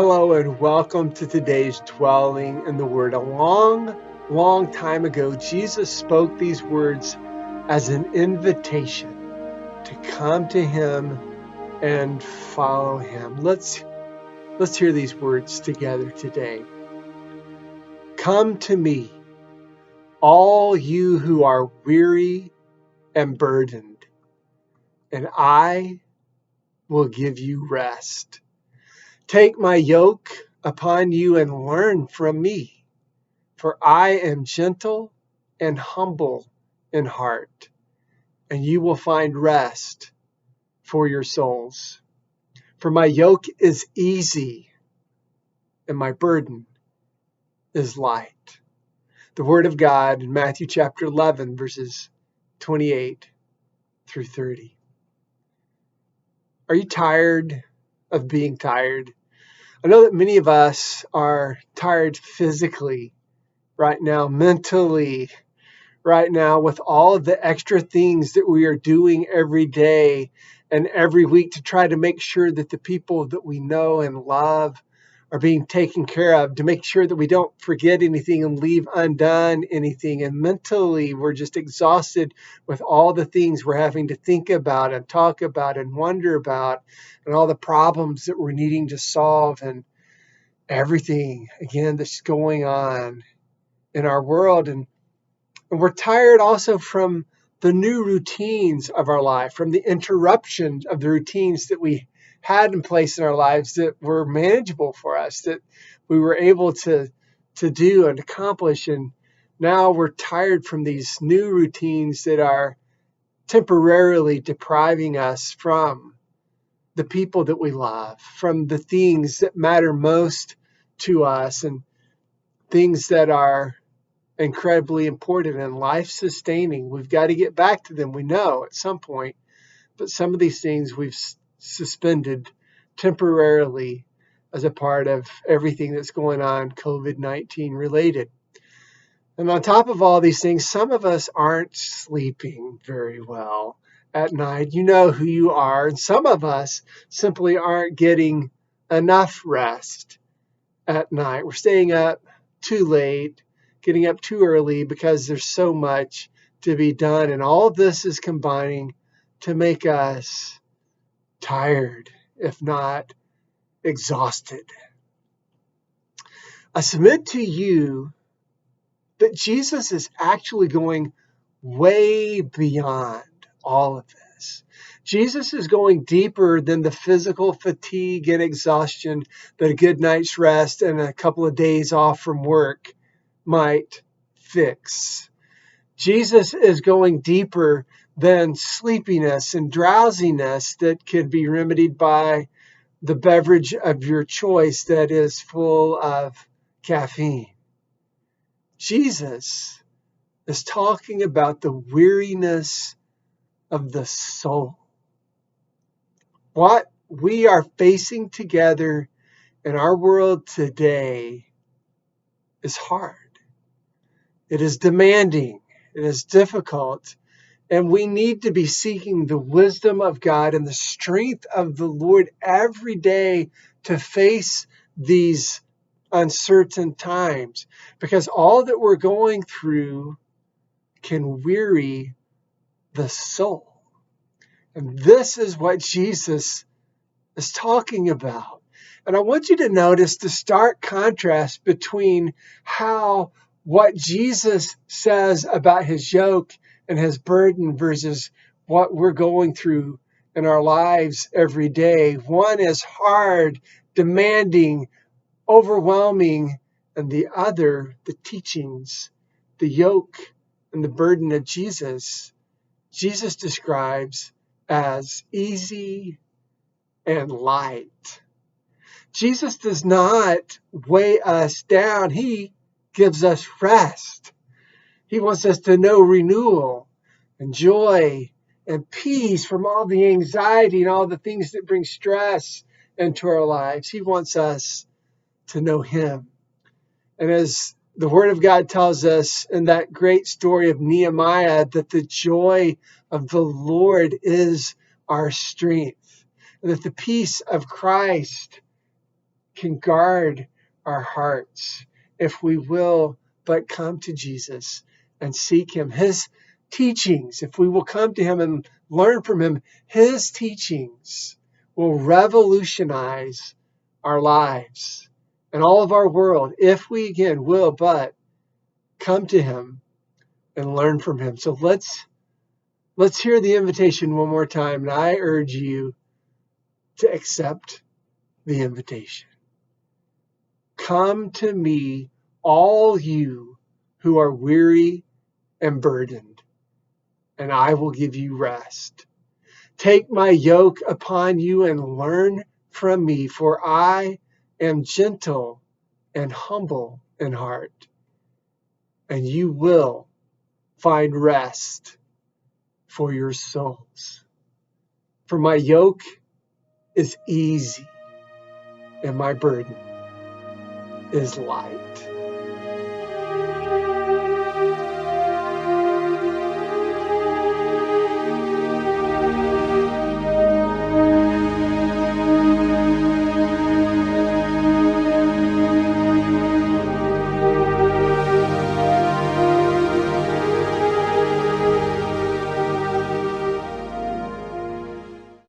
Hello and welcome to today's Dwelling in the Word. A long time ago, Jesus spoke these words as an invitation to come to Him and follow Him. Let's hear these words together today. Come to me, all you who are weary and burdened, and I will give you rest. Take my yoke upon you and learn from me, for I am gentle and humble in heart, and you will find rest for your souls. For my yoke is easy and my burden is light. The Word of God in Matthew chapter 11, verses 28 through 30. Are you tired of being tired? I know that many of us are tired physically right now, mentally right now, with all of the extra things that we are doing every day and every week to try to make sure that the people that we know and love are being taken care of, to make sure that we don't forget anything and leave undone anything. And mentally, we're just exhausted with all the things we're having to think about and talk about and wonder about, and all the problems that we're needing to solve, and everything, again, that's going on in our world. And we're tired also from the new routines of our life, from the interruption of the routines that we had in place in our lives that were manageable for us, that we were able to do and accomplish. And now we're tired from these new routines that are temporarily depriving us from the people that we love, from the things that matter most to us, and things that are incredibly important and life-sustaining. We've got to get back to them, we know, at some point. But some of these things we've suspended temporarily as a part of everything that's going on COVID-19 related. And on top of all these things, some of us aren't sleeping very well at night. You know who you are. And some of us simply aren't getting enough rest at night. We're staying up too late, getting up too early because there's so much to be done. And all of this is combining to make us tired, if not exhausted. I submit to you that Jesus is actually going way beyond all of this. Jesus is going deeper than the physical fatigue and exhaustion that a good night's rest and a couple of days off from work might fix. Jesus is going deeper than sleepiness and drowsiness that could be remedied by the beverage of your choice that is full of caffeine. Jesus is talking about the weariness of the soul. What we are facing together in our world today is hard. It is demanding. It is difficult. And we need to be seeking the wisdom of God and the strength of the Lord every day to face these uncertain times, because all that we're going through can weary the soul. And this is what Jesus is talking about. And I want you to notice the stark contrast between how what Jesus says about his yoke and his burden versus what we're going through in our lives every day. One is hard, demanding, overwhelming, and the other, the teachings, the yoke, and the burden of Jesus describes as easy and light. Jesus does not weigh us down. He gives us rest. He wants us to know renewal and joy and peace from all the anxiety and all the things that bring stress into our lives. He wants us to know him. And as the Word of God tells us in that great story of Nehemiah, that the joy of the Lord is our strength, and that the peace of Christ can guard our hearts if we will but come to Jesus and seek him. His teachings, if we will come to him and learn from him, his teachings will revolutionize our lives and all of our world if we again will but come to him and learn from him. So let's hear the invitation one more time, and I urge you to accept the invitation. Come to me, all you who are weary and burdened, and I will give you rest. Take my yoke upon you and learn from me, for I am gentle and humble in heart, and you will find rest for your souls. For my yoke is easy and my burden is light.